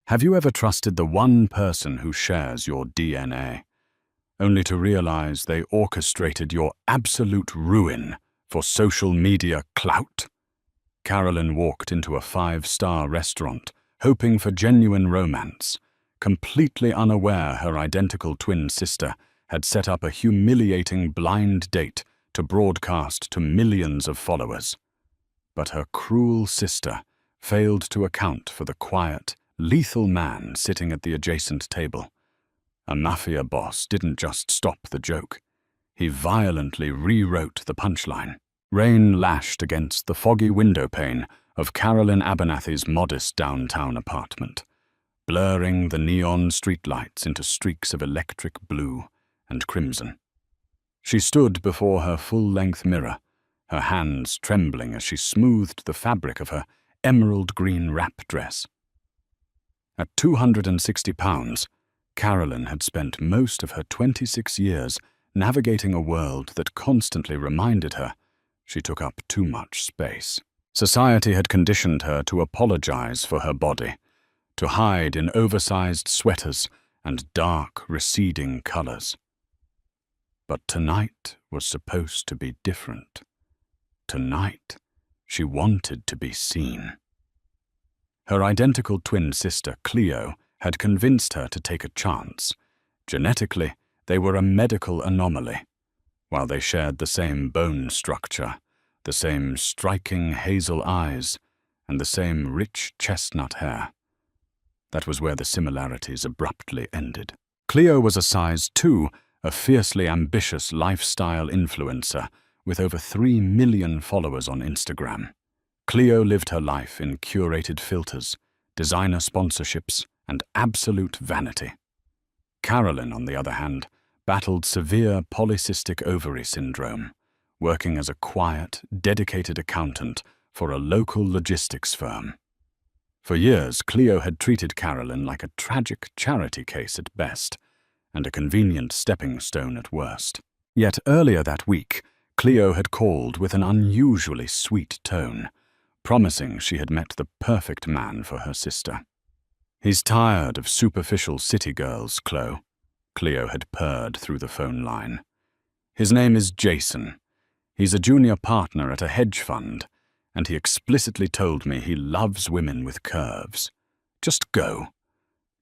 Have you ever trusted the one person who shares your DNA, only to realize they orchestrated your absolute ruin for social media clout? Carolyn walked into a five-star restaurant, hoping for genuine romance, completely unaware her identical twin sister had set up a humiliating blind date to broadcast to millions of followers. But her cruel sister failed to account for the quiet, lethal man sitting at the adjacent table. A Mafia boss didn't just stop the joke. He violently rewrote the punchline. Rain lashed against the foggy windowpane of Carolyn Abernathy's modest downtown apartment, blurring the neon streetlights into streaks of electric blue and crimson. She stood before her full-length mirror, her hands trembling as she smoothed the fabric of her emerald green wrap dress. At 260 pounds, Carolyn had spent most of her 26 years navigating a world that constantly reminded her she took up too much space. Society had conditioned her to apologize for her body, to hide in oversized sweaters and dark, receding colors. But tonight was supposed to be different. Tonight, she wanted to be seen. Her identical twin sister, Cleo, had convinced her to take a chance. Genetically, they were a medical anomaly. While they shared the same bone structure, the same striking hazel eyes, and the same rich chestnut hair. That was where the similarities abruptly ended. Cleo was a size 2, a fiercely ambitious lifestyle influencer with over 3 million followers on Instagram. Cleo lived her life in curated filters, designer sponsorships, and absolute vanity. Carolyn, on the other hand, battled severe polycystic ovary syndrome, working as a quiet, dedicated accountant for a local logistics firm. For years, Cleo had treated Carolyn like a tragic charity case at best, and a convenient stepping stone at worst. Yet earlier that week, Cleo had called with an unusually sweet tone, promising she had met the perfect man for her sister. "He's tired of superficial city girls, Cleo had purred through the phone line. "His name is Jason. He's a junior partner at a hedge fund, and he explicitly told me he loves women with curves. Just go.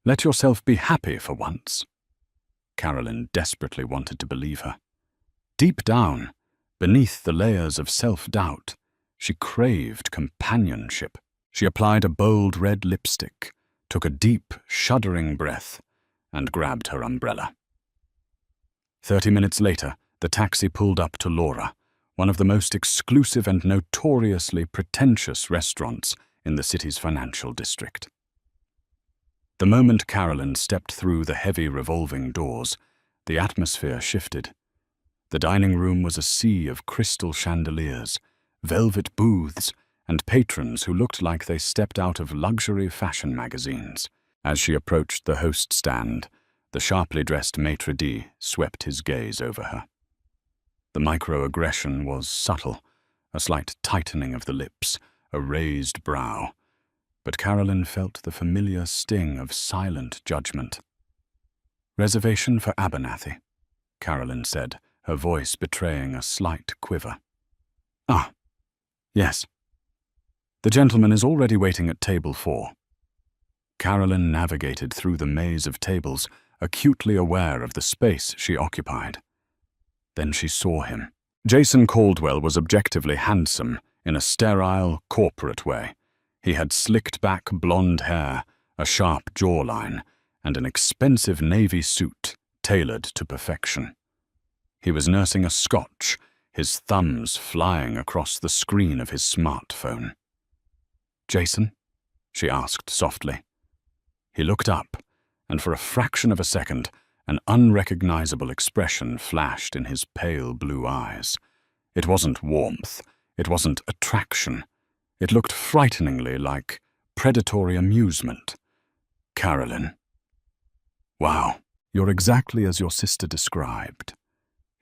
Let yourself be happy for once." Carolyn desperately wanted to believe her. Deep down, beneath the layers of self-doubt, she craved companionship. She applied a bold red lipstick, took a deep, shuddering breath, and grabbed her umbrella. 30 minutes later, the taxi pulled up to Laura, one of the most exclusive and notoriously pretentious restaurants in the city's financial district. The moment Carolyn stepped through the heavy revolving doors, the atmosphere shifted. The dining room was a sea of crystal chandeliers, velvet booths, and patrons who looked like they stepped out of luxury fashion magazines. As she approached the host stand, the sharply dressed maitre d' swept his gaze over her. The microaggression was subtle, a slight tightening of the lips, a raised brow, but Carolyn felt the familiar sting of silent judgment. "Reservation for Abernathy," Carolyn said, her voice betraying a slight quiver. "Ah, yes. The gentleman is already waiting at table 4. Carolyn navigated through the maze of tables, acutely aware of the space she occupied. Then she saw him. Jason Caldwell was objectively handsome in a sterile, corporate way. He had slicked back blonde hair, a sharp jawline, and an expensive navy suit tailored to perfection. He was nursing a scotch, his thumbs flying across the screen of his smartphone. "Jason?" she asked softly. He looked up, and for a fraction of a second, an unrecognizable expression flashed in his pale blue eyes. It wasn't warmth, it wasn't attraction. It looked frighteningly like predatory amusement. "Carolyn." "Wow, you're exactly as your sister described."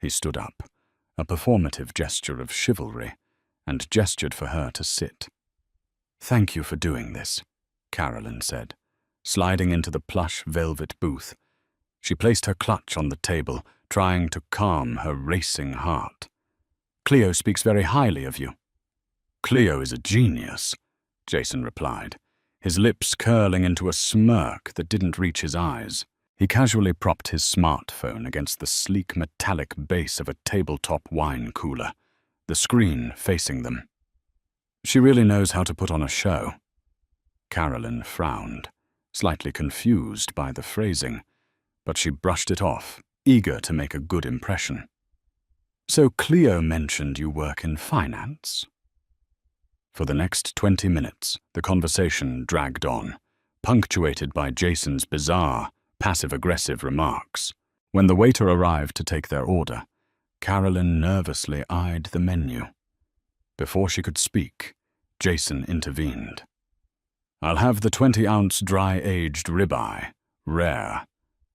He stood up, a performative gesture of chivalry, and gestured for her to sit. "Thank you for doing this," Carolyn said, Sliding into the plush velvet booth, she placed her clutch on the table, trying to calm her racing heart. "Cleo speaks very highly of you." "Cleo is a genius," Jason replied, his lips curling into a smirk that didn't reach his eyes. He casually propped his smartphone against the sleek metallic base of a tabletop wine cooler, the screen facing them. "She really knows how to put on a show." Carolyn frowned, slightly confused by the phrasing, but she brushed it off, eager to make a good impression. "So Cleo mentioned you work in finance?" For the next 20 minutes, the conversation dragged on, punctuated by Jason's bizarre, passive-aggressive remarks. When the waiter arrived to take their order, Carolyn nervously eyed the menu. Before she could speak, Jason intervened. "I'll have the 20-ounce dry-aged ribeye, rare,"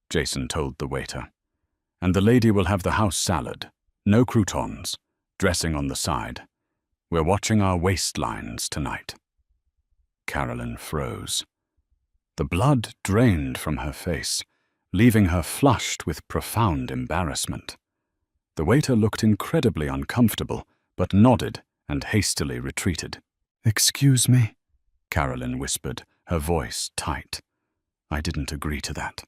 Jason told the waiter. "And the lady will have the house salad, no croutons, dressing on the side. We're watching our waistlines tonight." Carolyn froze. The blood drained from her face, leaving her flushed with profound embarrassment. The waiter looked incredibly uncomfortable, but nodded and hastily retreated. "Excuse me," Carolyn whispered, her voice tight. "I didn't agree to that."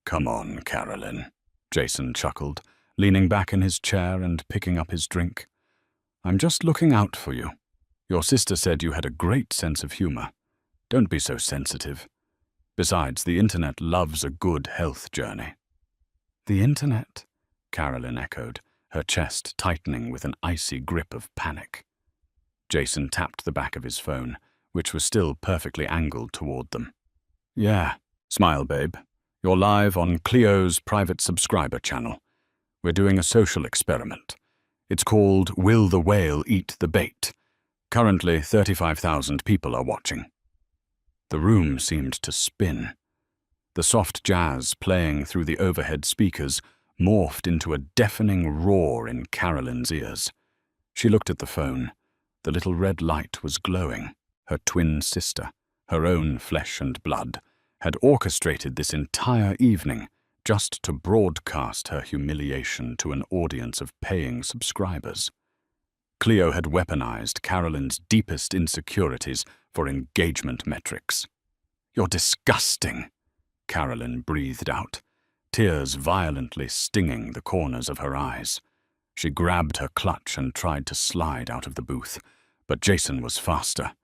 "Come on, Carolyn," Jason chuckled, leaning back in his chair and picking up his drink. "I'm just looking out for you. Your sister said you had a great sense of humor. Don't be so sensitive. Besides, the internet loves a good health journey." "The internet?" Carolyn echoed, her chest tightening with an icy grip of panic. Jason tapped the back of his phone, which was still perfectly angled toward them. "Yeah, smile, babe. You're live on Cleo's private subscriber channel. We're doing a social experiment. It's called Will the Whale Eat the Bait? Currently, 35,000 people are watching." The room seemed to spin. The soft jazz playing through the overhead speakers morphed into a deafening roar in Carolyn's ears. She looked at the phone. The little red light was glowing. Her twin sister, her own flesh and blood, had orchestrated this entire evening just to broadcast her humiliation to an audience of paying subscribers. Cleo had weaponized Carolyn's deepest insecurities for engagement metrics. "You're disgusting," Carolyn breathed out, tears violently stinging the corners of her eyes. She grabbed her clutch and tried to slide out of the booth, but Jason was faster.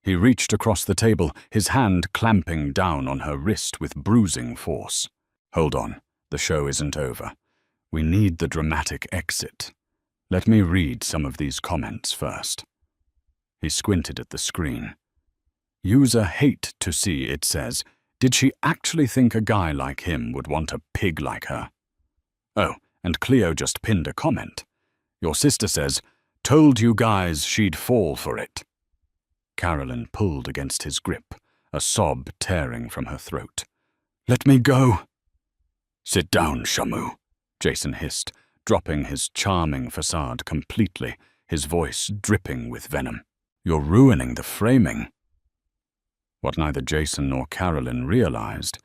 He reached across the table, his hand clamping down on her wrist with bruising force. "Hold on, the show isn't over. We need the dramatic exit. Let me read some of these comments first." He squinted at the screen. "User hate to see," it says. "Did she actually think a guy like him would want a pig like her?" Oh, and Cleo just pinned a comment. "Your sister says, told you guys she'd fall for it." Carolyn pulled against his grip, a sob tearing from her throat. "Let me go." "Sit down, Shamu," Jason hissed, dropping his charming facade completely, his voice dripping with venom. "You're ruining the framing." What neither Jason nor Carolyn realized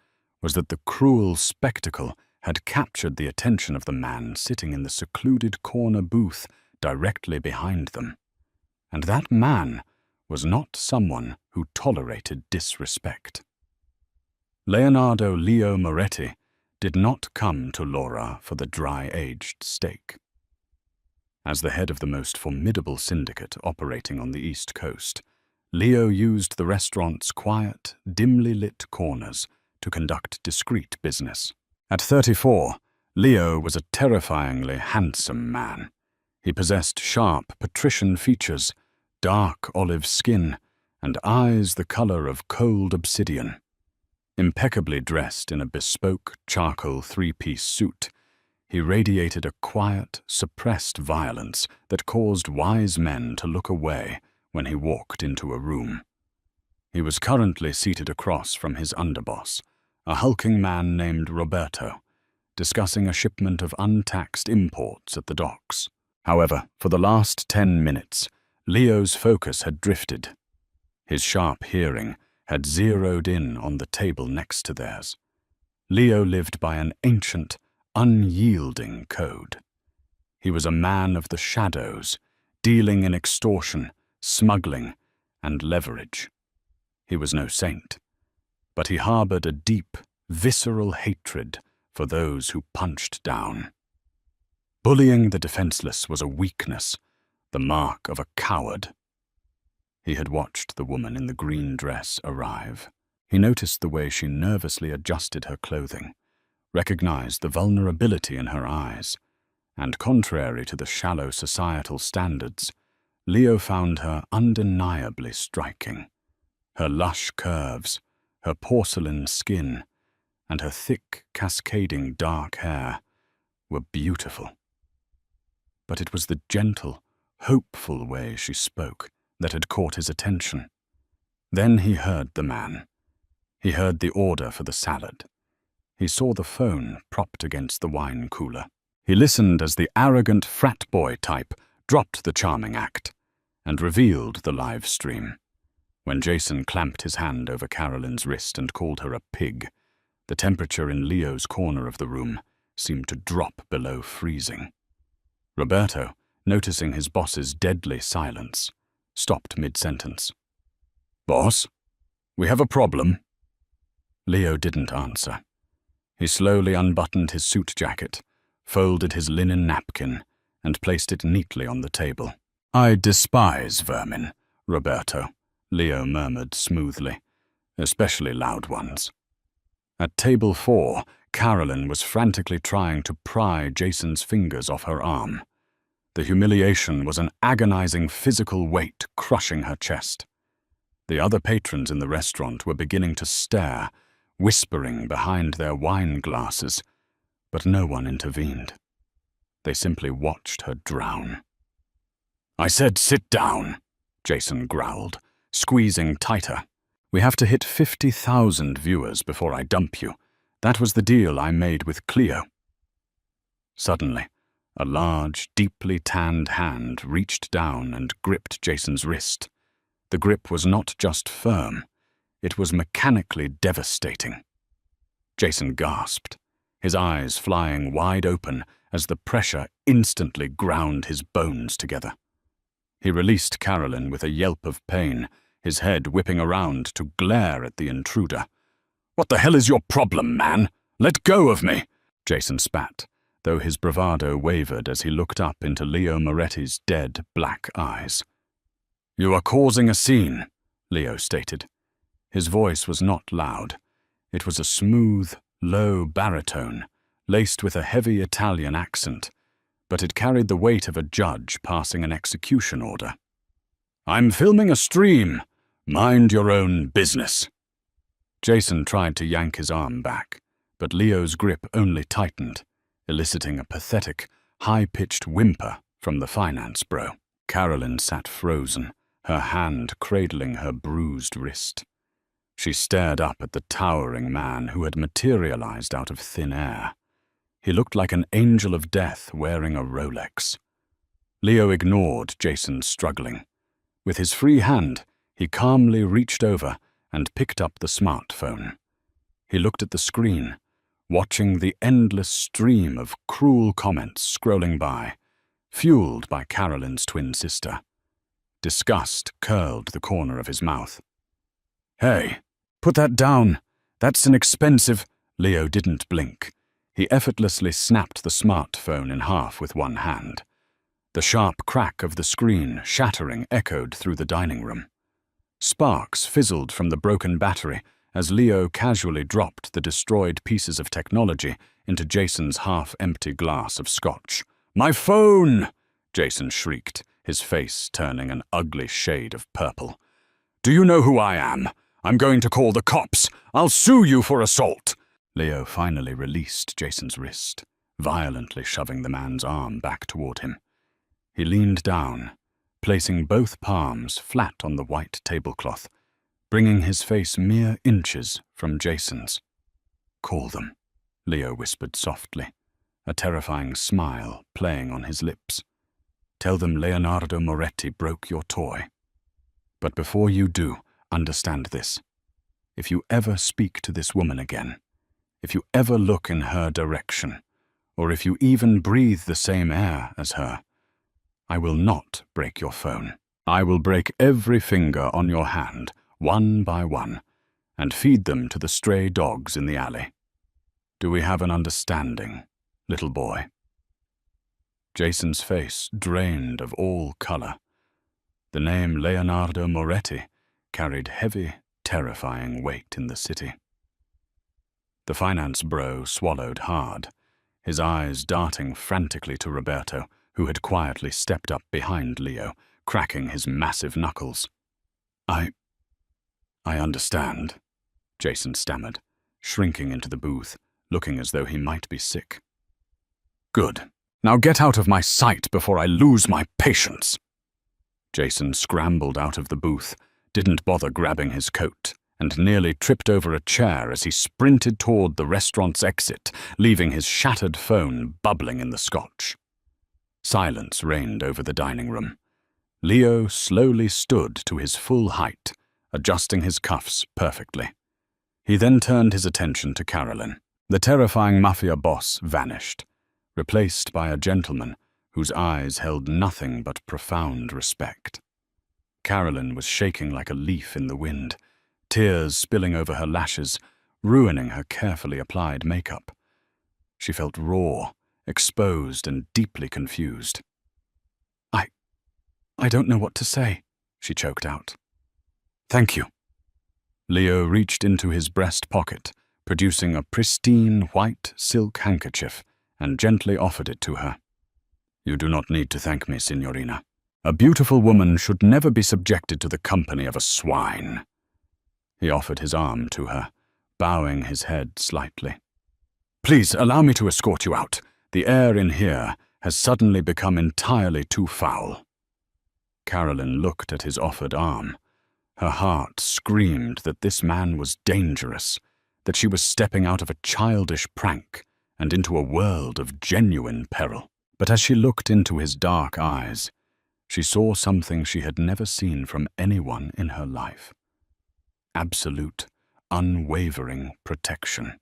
was that the cruel spectacle had captured the attention of the man sitting in the secluded corner booth directly behind them. And that man was not someone who tolerated disrespect. Leonardo Leo Moretti did not come to Laura for the dry-aged steak. As the head of the most formidable syndicate operating on the East Coast, Leo used the restaurant's quiet, dimly lit corners to conduct discreet business. At 34, Leo was a terrifyingly handsome man. He possessed sharp, patrician features, dark olive skin, and eyes the color of cold obsidian. Impeccably dressed in a bespoke charcoal three-piece suit, he radiated a quiet, suppressed violence that caused wise men to look away when he walked into a room. He was currently seated across from his underboss, a hulking man named Roberto, discussing a shipment of untaxed imports at the docks. However, for the last 10 minutes, Leo's focus had drifted. His sharp hearing had zeroed in on the table next to theirs. Leo lived by an ancient, unyielding code. He was a man of the shadows, dealing in extortion, smuggling, and leverage. He was no saint, but he harbored a deep, visceral hatred for those who punched down. Bullying the defenseless was a weakness, the mark of a coward. He had watched the woman in the green dress arrive. He noticed the way she nervously adjusted her clothing, recognized the vulnerability in her eyes, and contrary to the shallow societal standards, Leo found her undeniably striking. Her lush curves, her porcelain skin, and her thick, cascading dark hair were beautiful. But it was the gentle, hopeful way she spoke that had caught his attention. Then he heard the man. He heard the order for the salad. He saw the phone propped against the wine cooler. He listened as the arrogant frat boy type dropped the charming act and revealed the live stream. When Jason clamped his hand over Carolyn's wrist and called her a pig, the temperature in Leo's corner of the room seemed to drop below freezing. Roberto, noticing his boss's deadly silence, stopped mid-sentence. "Boss, we have a problem." Leo didn't answer. He slowly unbuttoned his suit jacket, folded his linen napkin, and placed it neatly on the table. "I despise vermin, Roberto," Leo murmured smoothly, "especially loud ones." At table 4, Carolyn was frantically trying to pry Jason's fingers off her arm. The humiliation was an agonizing physical weight crushing her chest. The other patrons in the restaurant were beginning to stare, whispering behind their wine glasses, but no one intervened. They simply watched her drown. "I said sit down," Jason growled, squeezing tighter. "We have to hit 50,000 viewers before I dump you. That was the deal I made with Cleo." Suddenly, a large, deeply tanned hand reached down and gripped Jason's wrist. The grip was not just firm, it was mechanically devastating. Jason gasped, his eyes flying wide open as the pressure instantly ground his bones together. He released Carolyn with a yelp of pain, his head whipping around to glare at the intruder. "What the hell is your problem, man? Let go of me!" Jason spat, though his bravado wavered as he looked up into Leo Moretti's dead black eyes. "You are causing a scene," Leo stated. His voice was not loud. It was a smooth, low baritone, laced with a heavy Italian accent, but it carried the weight of a judge passing an execution order. "I'm filming a stream. Mind your own business." Jason tried to yank his arm back, but Leo's grip only tightened, eliciting a pathetic, high-pitched whimper from the finance bro. Carolyn sat frozen, her hand cradling her bruised wrist. She stared up at the towering man who had materialized out of thin air. He looked like an angel of death wearing a Rolex. Leo ignored Jason struggling. With his free hand, he calmly reached over and picked up the smartphone. He looked at the screen, watching the endless stream of cruel comments scrolling by, fueled by Carolyn's twin sister. Disgust curled the corner of his mouth. "Hey, put that down. That's an expensive—" Leo didn't blink. He effortlessly snapped the smartphone in half with one hand. The sharp crack of the screen, shattering, echoed through the dining room. Sparks fizzled from the broken battery as Leo casually dropped the destroyed pieces of technology into Jason's half-empty glass of scotch. "My phone!" Jason shrieked, his face turning an ugly shade of purple. "Do you know who I am? I'm going to call the cops. I'll sue you for assault." Leo finally released Jason's wrist, violently shoving the man's arm back toward him. He leaned down, placing both palms flat on the white tablecloth, bringing his face mere inches from Jason's. "Call them," Leo whispered softly, a terrifying smile playing on his lips. "Tell them Leonardo Moretti broke your toy. But before you do, understand this. If you ever speak to this woman again, if you ever look in her direction, or if you even breathe the same air as her, I will not break your phone. I will break every finger on your hand, one by one, and feed them to the stray dogs in the alley. Do we have an understanding, little boy?" Jason's face drained of all color. The name Leonardo Moretti carried heavy, terrifying weight in the city. The finance bro swallowed hard, his eyes darting frantically to Roberto, who had quietly stepped up behind Leo, cracking his massive knuckles. I understand," Jason stammered, shrinking into the booth, looking as though he might be sick. "Good. Now get out of my sight before I lose my patience." Jason scrambled out of the booth, didn't bother grabbing his coat, and nearly tripped over a chair as he sprinted toward the restaurant's exit, leaving his shattered phone bubbling in the scotch. Silence reigned over the dining room. Leo slowly stood to his full height, adjusting his cuffs perfectly. He then turned his attention to Carolyn. The terrifying Mafia boss vanished, replaced by a gentleman whose eyes held nothing but profound respect. Carolyn was shaking like a leaf in the wind, tears spilling over her lashes, ruining her carefully applied makeup. She felt raw, exposed, and deeply confused. I don't know what to say," she choked out. "Thank you." Leo reached into his breast pocket, producing a pristine white silk handkerchief, and gently offered it to her. "You do not need to thank me, signorina. A beautiful woman should never be subjected to the company of a swine." He offered his arm to her, bowing his head slightly. "Please allow me to escort you out. The air in here has suddenly become entirely too foul." Carolyn looked at his offered arm. Her heart screamed that this man was dangerous, that she was stepping out of a childish prank and into a world of genuine peril. But as she looked into his dark eyes, she saw something she had never seen from anyone in her life. Absolute, unwavering protection.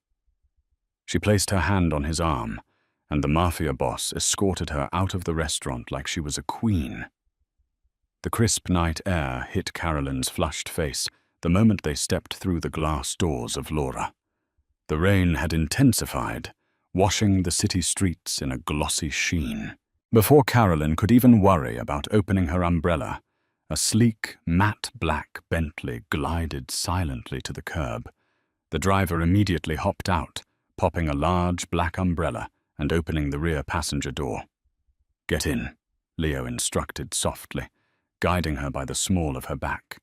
She placed her hand on his arm, and the Mafia boss escorted her out of the restaurant like she was a queen. The crisp night air hit Carolyn's flushed face the moment they stepped through the glass doors of Laura. The rain had intensified, washing the city streets in a glossy sheen. Before Carolyn could even worry about opening her umbrella, a sleek, matte black Bentley glided silently to the curb. The driver immediately hopped out, popping a large black umbrella and opening the rear passenger door. "Get in," Leo instructed softly, guiding her by the small of her back.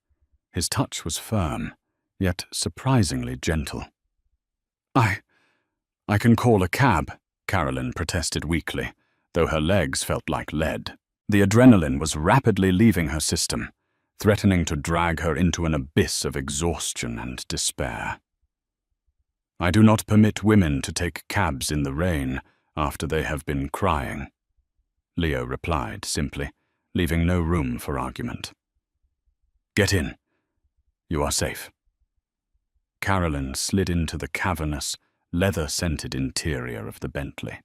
His touch was firm, yet surprisingly gentle. I can call a cab," Carolyn protested weakly, though her legs felt like lead. The adrenaline was rapidly leaving her system, threatening to drag her into an abyss of exhaustion and despair. "I do not permit women to take cabs in the rain after they have been crying," Leo replied simply, leaving no room for argument. "Get in. You are safe." Carolyn slid into the cavernous, leather-scented interior of the Bentley.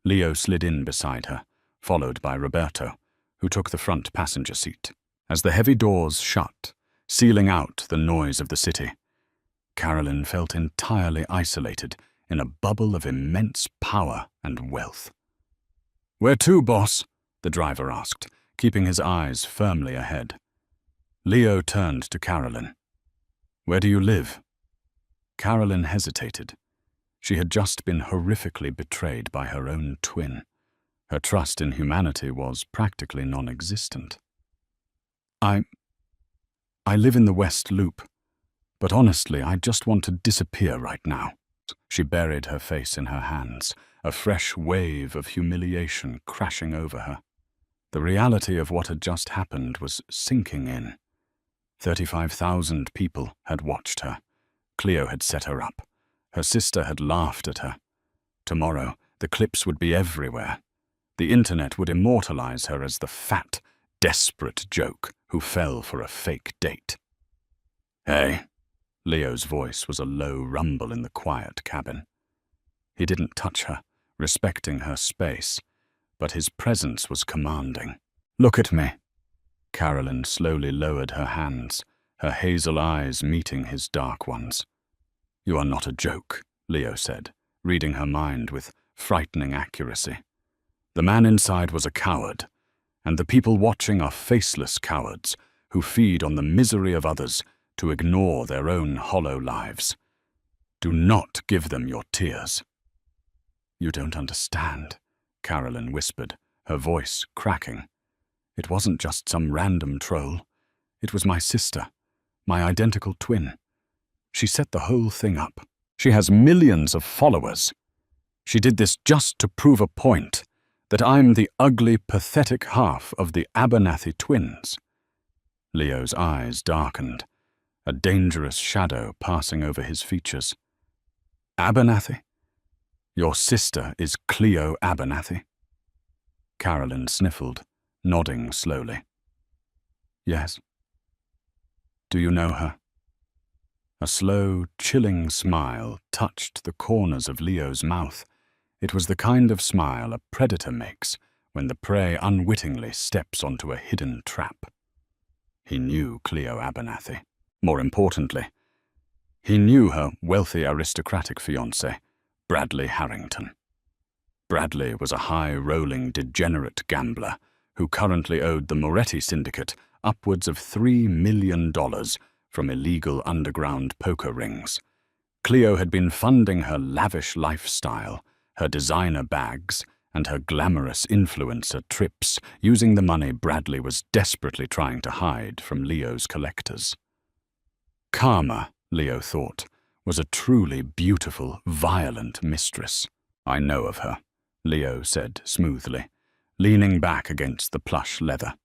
Leo slid in beside her, followed by Roberto, who took the front passenger seat. As the heavy doors shut, sealing out the noise of the city, Carolyn felt entirely isolated in a bubble of immense power and wealth. "Where to, boss?" the driver asked, keeping his eyes firmly ahead. Leo turned to Carolyn. "Where do you live?" Carolyn hesitated. She had just been horrifically betrayed by her own twin. Her trust in humanity was practically non-existent. I live in the West Loop, but honestly, I just want to disappear right now." She buried her face in her hands, a fresh wave of humiliation crashing over her. The reality of what had just happened was sinking in. 35,000 people had watched her. Cleo had set her up. Her sister had laughed at her. Tomorrow, the clips would be everywhere. The internet would immortalize her as the fat, desperate joke who fell for a fake date. "Hey," Leo's voice was a low rumble in the quiet cabin. He didn't touch her, respecting her space, but his presence was commanding. "Look at me." Carolyn slowly lowered her hands, her hazel eyes meeting his dark ones. "You are not a joke," Leo said, reading her mind with frightening accuracy. "The man inside was a coward, and the people watching are faceless cowards who feed on the misery of others to ignore their own hollow lives. Do not give them your tears." "You don't understand," Carolyn whispered, her voice cracking. "It wasn't just some random troll. It was my sister, my identical twin. She set the whole thing up. She has millions of followers. She did this just to prove a point, that I'm the ugly, pathetic half of the Abernathy twins." Leo's eyes darkened, a dangerous shadow passing over his features. "Abernathy? Your sister is Cleo Abernathy?" Carolyn sniffled, nodding slowly. "Yes." "Do you know her?" A slow, chilling smile touched the corners of Leo's mouth. It was the kind of smile a predator makes when the prey unwittingly steps onto a hidden trap. He knew Cleo Abernathy. More importantly, he knew her wealthy aristocratic fiancé, Bradley Harrington. Bradley was a high-rolling, degenerate gambler who currently owed the Moretti syndicate upwards of $3 million from illegal underground poker rings. Cleo had been funding her lavish lifestyle, her designer bags, and her glamorous influencer trips using the money Bradley was desperately trying to hide from Leo's collectors. Karma, Leo thought, was a truly beautiful, violent mistress. "I know of her," Leo said smoothly, leaning back against the plush leather.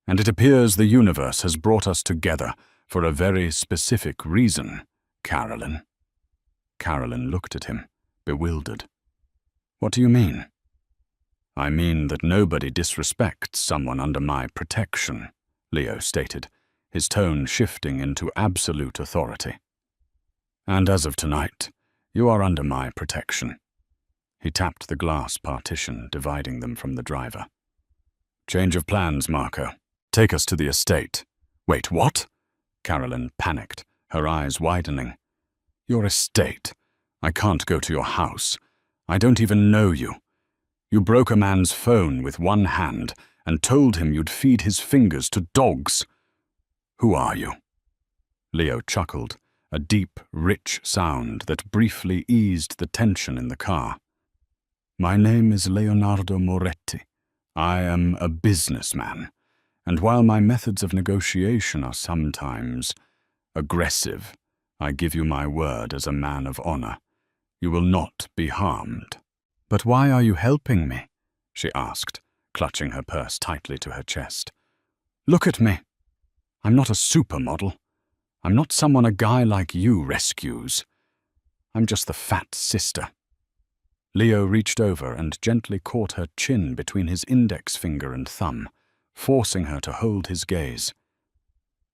"And it appears the universe has brought us together for a very specific reason, Carolyn." Carolyn looked at him, bewildered. "What do you mean?" "I mean that nobody disrespects someone under my protection," Leo stated, his tone shifting into absolute authority. "And as of tonight, you are under my protection." He tapped the glass partition dividing them from the driver. "Change of plans, Marco. Take us to the estate." "Wait, what?" Carolyn panicked, her eyes widening. "Your estate? I can't go to your house. I don't even know you. You broke a man's phone with one hand and told him you'd feed his fingers to dogs. Who are you?" Leo chuckled, a deep, rich sound that briefly eased the tension in the car. "My name is Leonardo Moretti. I am a businessman, and while my methods of negotiation are sometimes aggressive, I give you my word as a man of honor. You will not be harmed." "But why are you helping me?" she asked, clutching her purse tightly to her chest. "Look at me. I'm not a supermodel. I'm not someone a guy like you rescues. I'm just the fat sister." Leo reached over and gently caught her chin between his index finger and thumb, forcing her to hold his gaze.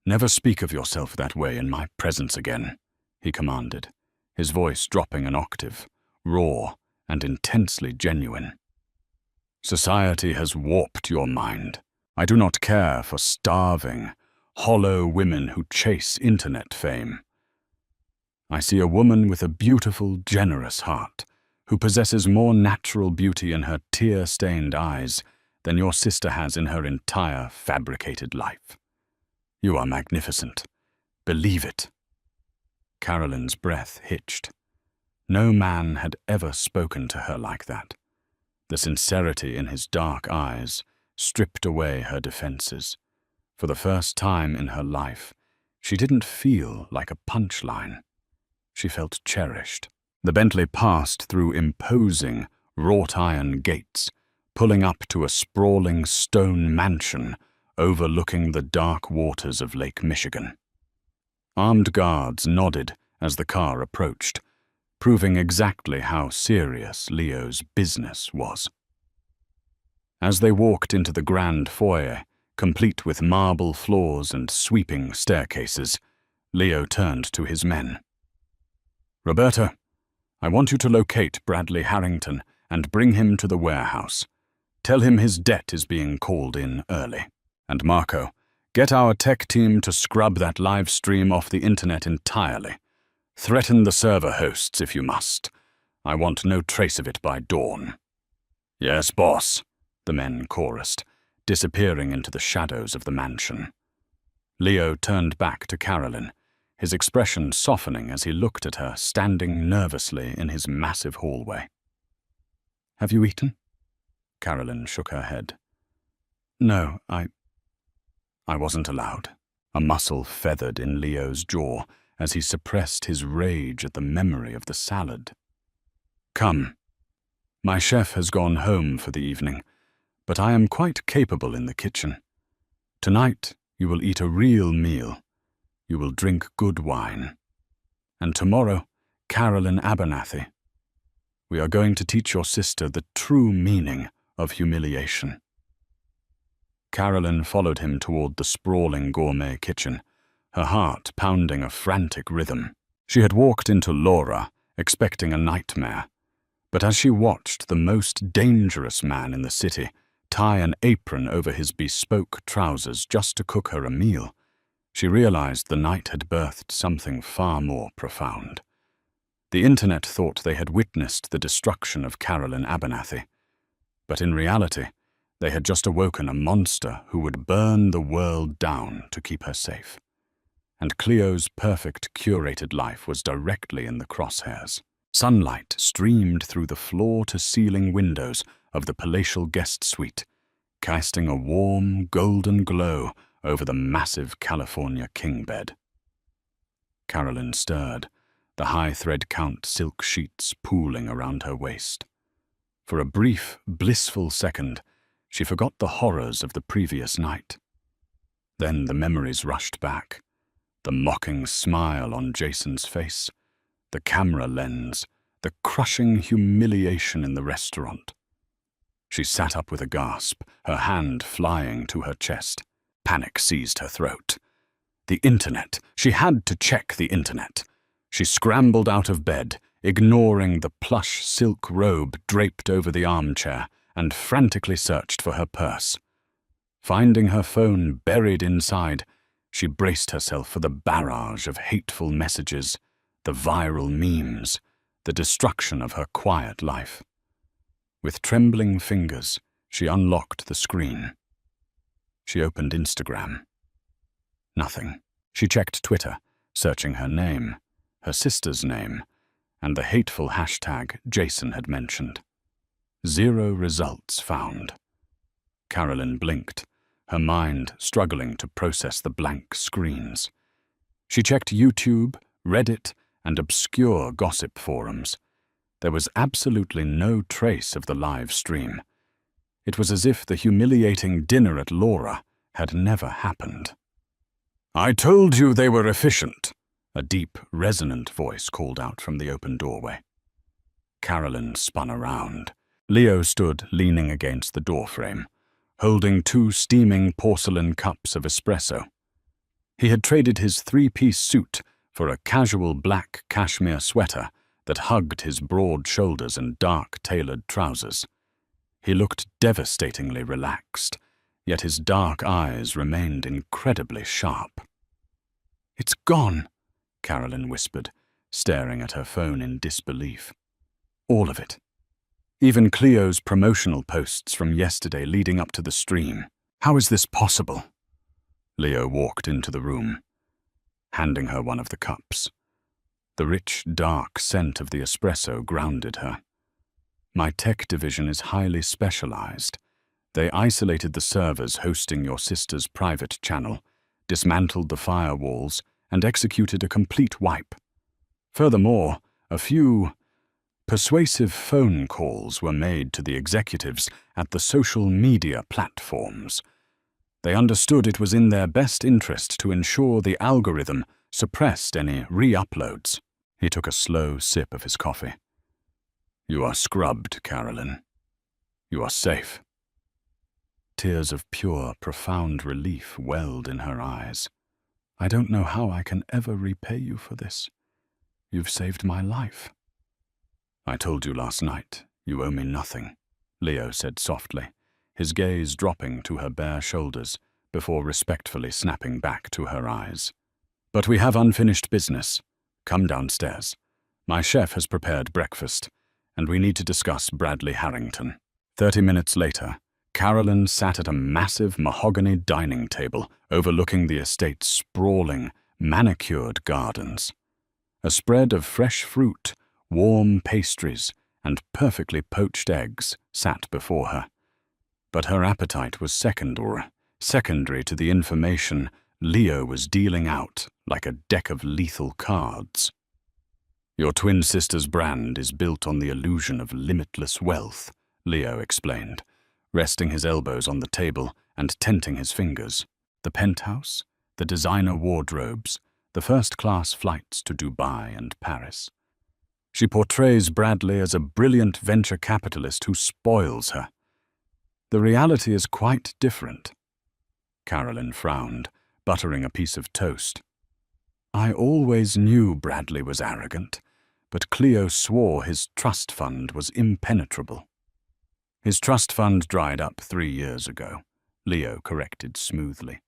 "Never speak of yourself that way in my presence again," he commanded, his voice dropping an octave, raw and intensely genuine. "Society has warped your mind. I do not care for starving, hollow women who chase internet fame. I see a woman with a beautiful, generous heart, who possesses more natural beauty in her tear-stained eyes than your sister has in her entire fabricated life. You are magnificent. Believe it." Carolyn's breath hitched. No man had ever spoken to her like that. The sincerity in his dark eyes stripped away her defenses. For the first time in her life, she didn't feel like a punchline. She felt cherished. The Bentley passed through imposing, wrought-iron gates, pulling up to a sprawling stone mansion overlooking the dark waters of Lake Michigan. Armed guards nodded as the car approached, proving exactly how serious Leo's business was. As they walked into the grand foyer, complete with marble floors and sweeping staircases, Leo turned to his men. Roberta, I want you to locate Bradley Harrington and bring him to the warehouse. Tell him his debt is being called in early. And Marco, get our tech team to scrub that live stream off the internet entirely. Threaten the server hosts if you must. I want no trace of it by dawn. Yes, boss, the men chorused, disappearing into the shadows of the mansion. Leo turned back to Carolyn, his expression softening as he looked at her standing nervously in his massive hallway. Have you eaten? Carolyn shook her head. No, I wasn't allowed. A muscle feathered in Leo's jaw as he suppressed his rage at the memory of the salad. Come. My chef has gone home for the evening, but I am quite capable in the kitchen. Tonight you will eat a real meal. You will drink good wine. And tomorrow, Carolyn Abernathy. We are going to teach your sister the true meaning of humiliation. Carolyn followed him toward the sprawling gourmet kitchen, her heart pounding a frantic rhythm. She had walked into Laura, expecting a nightmare, but as she watched the most dangerous man in the city tie an apron over his bespoke trousers just to cook her a meal, she realized the night had birthed something far more profound. The internet thought they had witnessed the destruction of Carolyn Abernathy, but in reality, they had just awoken a monster who would burn the world down to keep her safe. And Cleo's perfect, curated life was directly in the crosshairs. Sunlight streamed through the floor-to-ceiling windows of the palatial guest suite, casting a warm, golden glow over the massive California king bed. Carolyn stirred, the high-thread count silk sheets pooling around her waist. For a brief, blissful second, she forgot the horrors of the previous night. Then the memories rushed back. The mocking smile on Jason's face, the camera lens, the crushing humiliation in the restaurant. She sat up with a gasp, her hand flying to her chest. Panic seized her throat. The internet. She had to check the internet. She scrambled out of bed, ignoring the plush silk robe draped over the armchair, and frantically searched for her purse. Finding her phone buried inside, she braced herself for the barrage of hateful messages, the viral memes, the destruction of her quiet life. With trembling fingers, she unlocked the screen. She opened Instagram. Nothing. She checked Twitter, searching her name, her sister's name, and the hateful hashtag Jason had mentioned. 0 results found. Carolyn blinked, her mind struggling to process the blank screens. She checked YouTube, Reddit, and obscure gossip forums. There was absolutely no trace of the live stream. It was as if the humiliating dinner at Laura had never happened. I told you they were efficient, a deep, resonant voice called out from the open doorway. Carolyn spun around. Leo stood leaning against the doorframe, holding 2 steaming porcelain cups of espresso. He had traded his 3-piece suit for a casual black cashmere sweater that hugged his broad shoulders and dark tailored trousers. He looked devastatingly relaxed, yet his dark eyes remained incredibly sharp. It's gone, Carolyn whispered, staring at her phone in disbelief. All of it. Even Cleo's promotional posts from yesterday leading up to the stream. How is this possible? Leo walked into the room, handing her one of the cups. The rich, dark scent of the espresso grounded her. My tech division is highly specialized. They isolated the servers hosting your sister's private channel, dismantled the firewalls, and executed a complete wipe. Furthermore, a few persuasive phone calls were made to the executives at the social media platforms. They understood it was in their best interest to ensure the algorithm suppressed any re-uploads. He took a slow sip of his coffee. You are scrubbed, Carolyn. You are safe. Tears of pure, profound relief welled in her eyes. I don't know how I can ever repay you for this. You've saved my life. I told you last night, you owe me nothing, Leo said softly, his gaze dropping to her bare shoulders before respectfully snapping back to her eyes. But we have unfinished business. Come downstairs. My chef has prepared breakfast, and we need to discuss Bradley Harrington. 30 minutes later, Carolyn sat at a massive mahogany dining table overlooking the estate's sprawling, manicured gardens. A spread of fresh fruit, warm pastries, and perfectly poached eggs sat before her. But her appetite was secondary to the information Leo was dealing out like a deck of lethal cards. Your twin sister's brand is built on the illusion of limitless wealth, Leo explained, resting his elbows on the table and tenting his fingers. The penthouse, the designer wardrobes, the first-class flights to Dubai and Paris. She portrays Bradley as a brilliant venture capitalist who spoils her. The reality is quite different. Carolyn frowned, buttering a piece of toast. I always knew Bradley was arrogant, but Cleo swore his trust fund was impenetrable. His trust fund dried up 3 years ago, Leo corrected smoothly.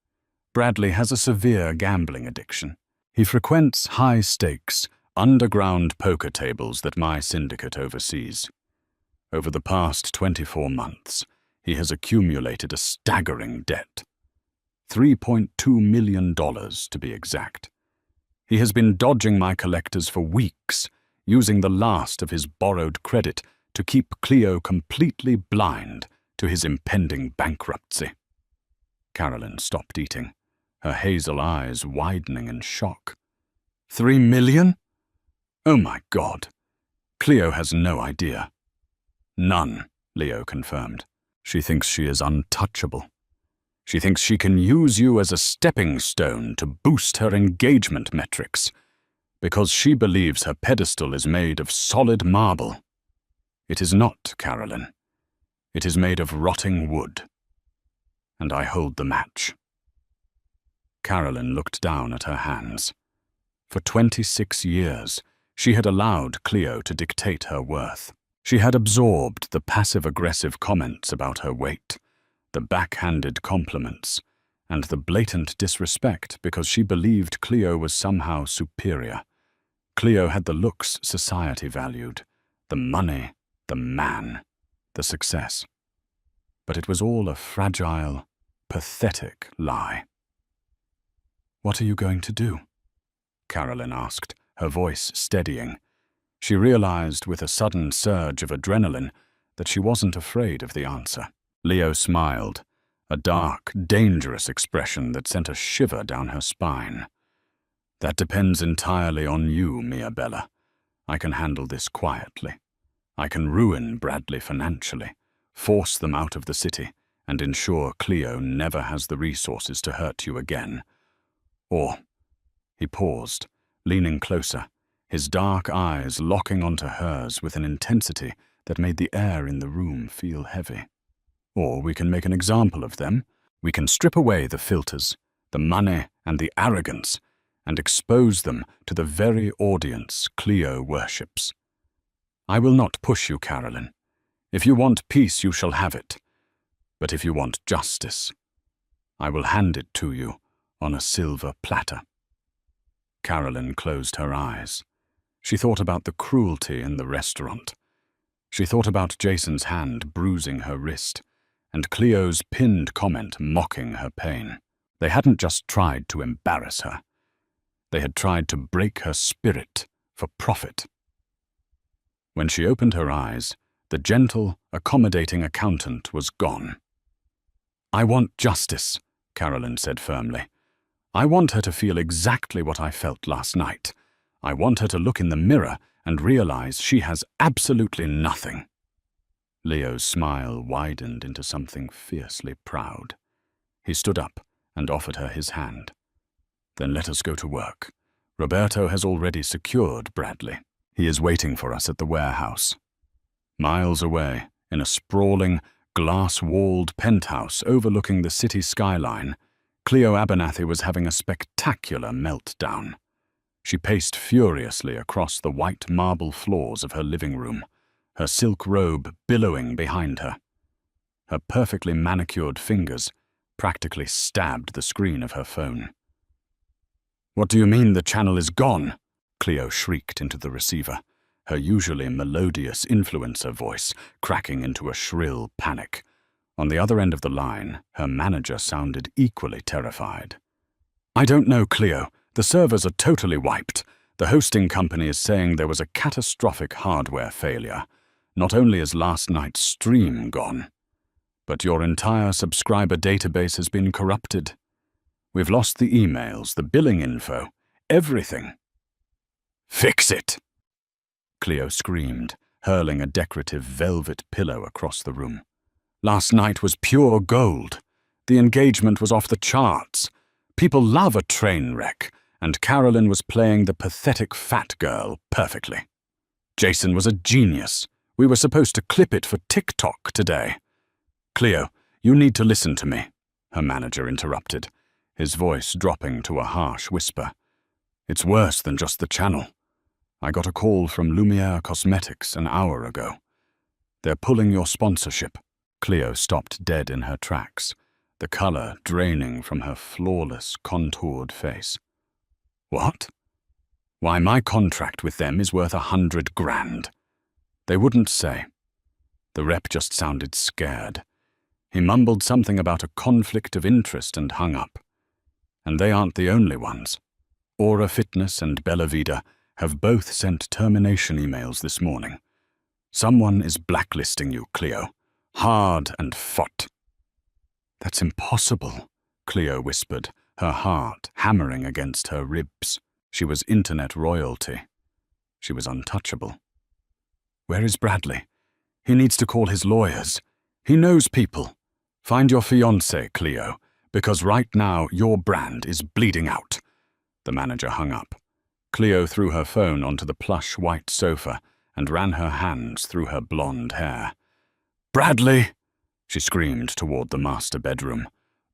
Bradley has a severe gambling addiction. He frequents high-stakes, underground poker tables that my syndicate oversees. Over the past 24 months, he has accumulated a staggering debt. $3.2 million to be exact. He has been dodging my collectors for weeks, using the last of his borrowed credit to keep Cleo completely blind to his impending bankruptcy. Carolyn stopped eating, her hazel eyes widening in shock. $3 million? Oh my God. Cleo has no idea. None, Leo confirmed. She thinks she is untouchable. She thinks she can use you as a stepping stone to boost her engagement metrics, because she believes her pedestal is made of solid marble. It is not, Carolyn. It is made of rotting wood. And I hold the match. Carolyn looked down at her hands. For 26 years, she had allowed Cleo to dictate her worth. She had absorbed the passive-aggressive comments about her weight, the backhanded compliments, and the blatant disrespect because she believed Cleo was somehow superior. Cleo had the looks society valued, the money, the man, the success. But it was all a fragile, pathetic lie. What are you going to do? Carolyn asked, her voice steadying. She realized with a sudden surge of adrenaline that she wasn't afraid of the answer. Leo smiled, a dark, dangerous expression that sent a shiver down her spine. That depends entirely on you, Mia Bella. I can handle this quietly. I can ruin Bradley financially, force them out of the city, and ensure Cleo never has the resources to hurt you again. Or, he paused, leaning closer, his dark eyes locking onto hers with an intensity that made the air in the room feel heavy. Or we can make an example of them. We can strip away the filters, the money and the arrogance, and expose them to the very audience Cleo worships. I will not push you, Carolyn. If you want peace, you shall have it. But if you want justice, I will hand it to you on a silver platter. Carolyn closed her eyes. She thought about the cruelty in the restaurant. She thought about Jason's hand bruising her wrist, and Cleo's pinned comment mocking her pain. They hadn't just tried to embarrass her. They had tried to break her spirit for profit. When she opened her eyes, the gentle, accommodating accountant was gone. I want justice, Carolyn said firmly. I want her to feel exactly what I felt last night. I want her to look in the mirror and realize she has absolutely nothing. Leo's smile widened into something fiercely proud. He stood up and offered her his hand. Then let us go to work. Roberto has already secured Bradley. He is waiting for us at the warehouse. Miles away, in a sprawling, glass-walled penthouse overlooking the city skyline, Cleo Abernathy was having a spectacular meltdown. She paced furiously across the white marble floors of her living room, her silk robe billowing behind her. Her perfectly manicured fingers practically stabbed the screen of her phone. "What do you mean the channel is gone?" Cleo shrieked into the receiver, her usually melodious influencer voice cracking into a shrill panic. On the other end of the line, her manager sounded equally terrified. "I don't know, Cleo. The servers are totally wiped. The hosting company is saying there was a catastrophic hardware failure. Not only is last night's stream gone, but your entire subscriber database has been corrupted. We've lost the emails, the billing info, everything." "Fix it!" Cleo screamed, hurling a decorative velvet pillow across the room. "Last night was pure gold. The engagement was off the charts. People love a train wreck, and Carolyn was playing the pathetic fat girl perfectly. Jason was a genius. We were supposed to clip it for TikTok today." "Cleo, you need to listen to me," her manager interrupted, his voice dropping to a harsh whisper. "It's worse than just the channel. I got a call from Lumiere Cosmetics an hour ago. They're pulling your sponsorship." Cleo stopped dead in her tracks, the color draining from her flawless, contoured face. "What?" "Why, my contract with them is worth $100 grand. They wouldn't say. The rep just sounded scared. He mumbled something about a conflict of interest and hung up. And they aren't the only ones. Aura Fitness and Bella Vida have both sent termination emails this morning. Someone is blacklisting you, Cleo. Hard and fought." "That's impossible," Cleo whispered, her heart hammering against her ribs. She was internet royalty. She was untouchable. "Where is Bradley? He needs to call his lawyers. He knows people. Find your fiancé, Cleo, because right now your brand is bleeding out." The manager hung up. Cleo threw her phone onto the plush white sofa and ran her hands through her blonde hair. "Bradley!" she screamed toward the master bedroom.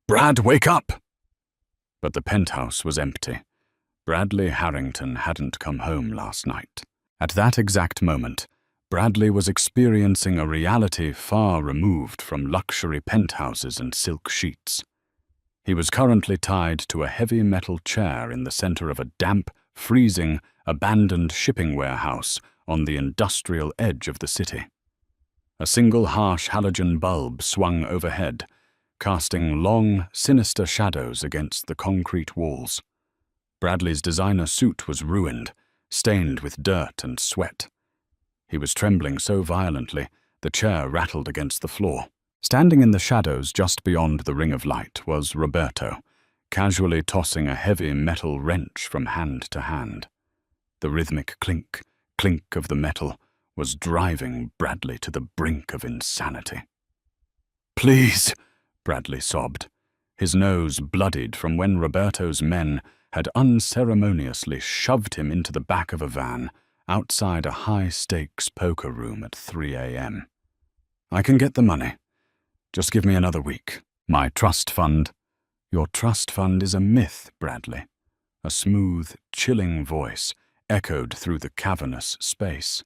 "Brad, wake up!" But the penthouse was empty. Bradley Harrington hadn't come home last night. At that exact moment, Bradley was experiencing a reality far removed from luxury penthouses and silk sheets. He was currently tied to a heavy metal chair in the center of a damp, freezing, abandoned shipping warehouse on the industrial edge of the city. A single harsh halogen bulb swung overhead, casting long, sinister shadows against the concrete walls. Bradley's designer suit was ruined, stained with dirt and sweat. He was trembling so violently, the chair rattled against the floor. Standing in the shadows just beyond the ring of light was Roberto, casually tossing a heavy metal wrench from hand to hand. The rhythmic clink, clink of the metal was driving Bradley to the brink of insanity. "Please," Bradley sobbed, his nose bloodied from when Roberto's men had unceremoniously shoved him into the back of a van outside a high-stakes poker room at 3 a.m. "I can get the money. Just give me another week. My trust fund—" "Your trust fund is a myth, Bradley." A smooth, chilling voice echoed through the cavernous space.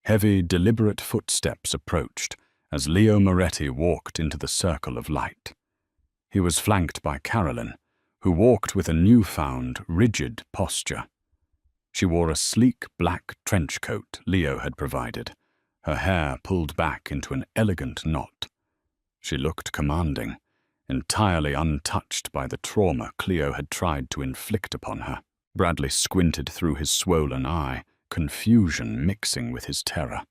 Heavy, deliberate footsteps approached as Leo Moretti walked into the circle of light. He was flanked by Carolyn, who walked with a newfound, rigid posture. She wore a sleek black trench coat Leo had provided, her hair pulled back into an elegant knot. She looked commanding, entirely untouched by the trauma Cleo had tried to inflict upon her. Bradley squinted through his swollen eye, confusion mixing with his terror.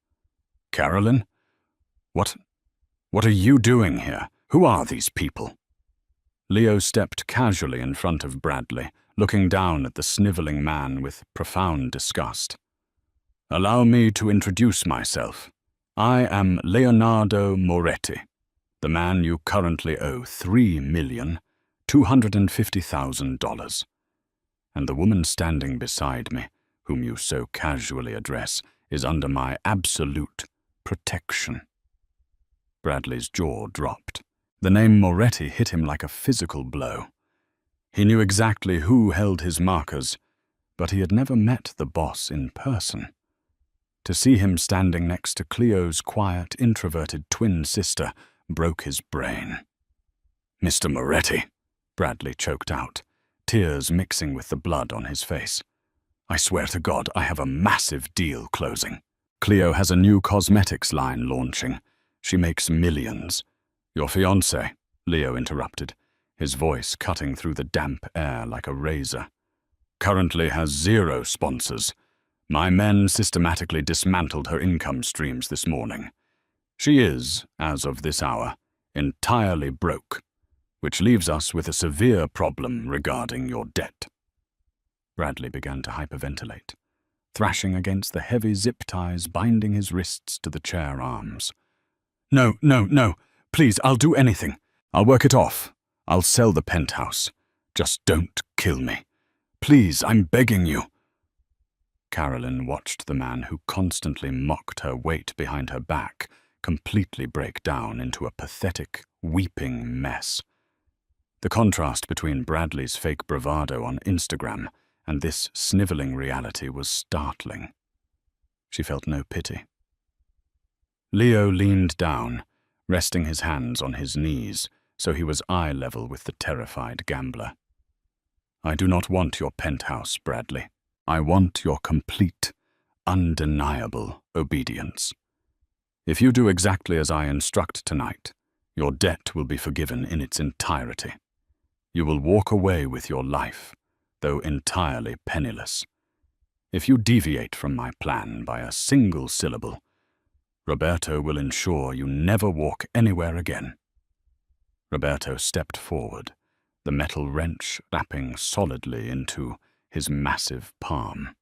"Carolyn? What are you doing here? Who are these people?" Leo stepped casually in front of Bradley, looking down at the sniveling man with profound disgust. "Allow me to introduce myself. I am Leonardo Moretti, the man you currently owe $3,250,000. And the woman standing beside me, whom you so casually address, is under my absolute protection." Bradley's jaw dropped. The name Moretti hit him like a physical blow. He knew exactly who held his markers, but he had never met the boss in person. To see him standing next to Cleo's quiet, introverted twin sister broke his brain. "Mr. Moretti," Bradley choked out, tears mixing with the blood on his face. "I swear to God, I have a massive deal closing. Cleo has a new cosmetics line launching. She makes millions." "Your fiancé," Leo interrupted, his voice cutting through the damp air like a razor, "currently has 0 sponsors. My men systematically dismantled her income streams this morning. She is, as of this hour, entirely broke, which leaves us with a severe problem regarding your debt." Bradley began to hyperventilate, thrashing against the heavy zip ties binding his wrists to the chair arms. "No, no, no. Please, I'll do anything. I'll work it off. I'll sell the penthouse. Just don't kill me. Please, I'm begging you." Carolyn watched the man who constantly mocked her weight behind her back completely break down into a pathetic, weeping mess. The contrast between Bradley's fake bravado on Instagram and this sniveling reality was startling. She felt no pity. Leo leaned down, resting his hands on his knees so he was eye level with the terrified gambler. "I do not want your penthouse, Bradley. I want your complete, undeniable obedience. If you do exactly as I instruct tonight, your debt will be forgiven in its entirety. You will walk away with your life, though entirely penniless. If you deviate from my plan by a single syllable, Roberto will ensure you never walk anywhere again." Roberto stepped forward, the metal wrench rapping solidly into his massive palm.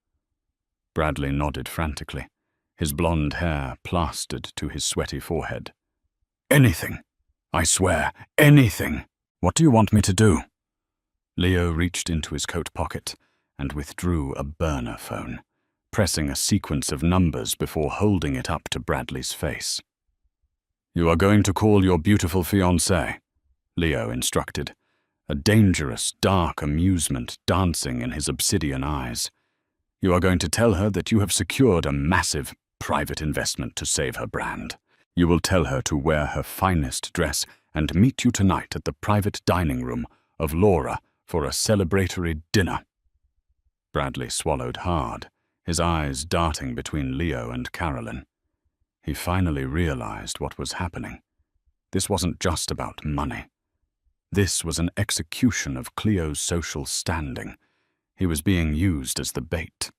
Bradley nodded frantically, his blonde hair plastered to his sweaty forehead. "Anything! I swear, anything! What do you want me to do?" Leo reached into his coat pocket and withdrew a burner phone, pressing a sequence of numbers before holding it up to Bradley's face. "You are going to call your beautiful fiancée," Leo instructed, a dangerous, dark amusement dancing in his obsidian eyes. "You are going to tell her that you have secured a massive private investment to save her brand. You will tell her to wear her finest dress and meet you tonight at the private dining room of Laura for a celebratory dinner." Bradley swallowed hard, his eyes darting between Leo and Carolyn. He finally realized what was happening. This wasn't just about money. This was an execution of Cleo's social standing. He was being used as the bait.